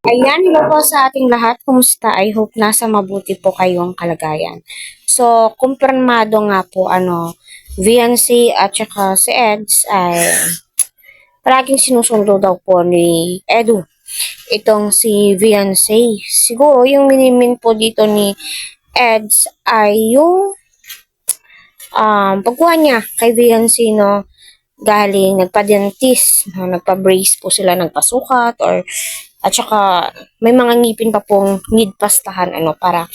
Ayan, hello po sa ating lahat. Kumusta? I hope nasa mabuti po kayong kalagayan. So, kumpirmado nga po, VNC at saka si Eds ay palaging sinusundo daw po ni Edu. Itong si VNC. Siguro, yung minimin po dito ni Eds ay yung pagkuha niya kay VNC, no? Galing nagpa-dentist, no? Nagpa-brace po sila, nagpasukat, or at saka may mga ngipin pa pong need pastahan para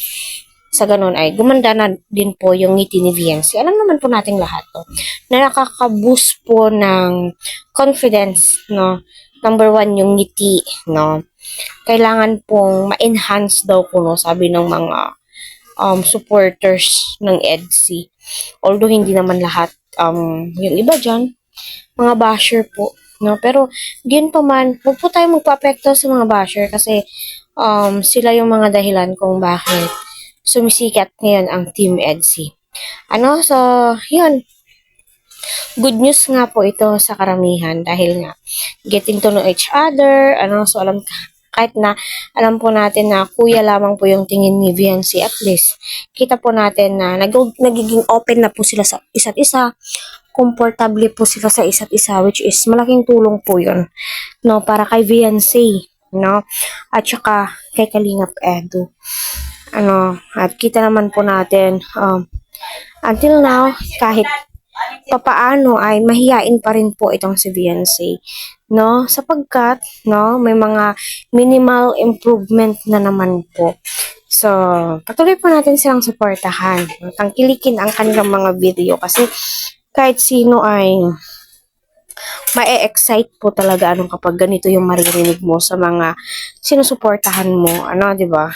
sa ganun ay gumanda na din po yung ngiti ni VNC. Alam naman po nating lahat to na nakaka-boost po ng confidence, no? Number one, yung ngiti, no? Kailangan pong ma-enhance daw po, no? Sabi ng mga supporters ng EDC. Although hindi naman lahat, yung iba dyan, mga basher po, no? Pero diyan pa man, huwag po tayo magpa-apekto sa mga basher kasi sila yung mga dahilan kung bakit sumisikat ngayon ang Team EDC. So, yun. Good news nga po ito sa karamihan dahil nga getting to know each other, so kahit na alam po natin na kuya lamang po yung tingin ni VNC, at least kita po natin na nagiging open na po sila sa isa't isa, comfortable po sila sa isa't isa, which is malaking tulong po yun, no, para kay VNC, no, at saka kay Kalingap Edu, at kita naman po natin, until now, kahit papaano ay mahiyain pa rin po itong si VNC, no, sapagkat, no, may mga minimal improvement na naman po. So, patuloy po natin silang suportahan. Tangkilikin ang kanilang mga video kasi kahit sino ay ma-excite po talaga kapag ganito yung maririnig mo sa mga sinusuportahan mo, di ba?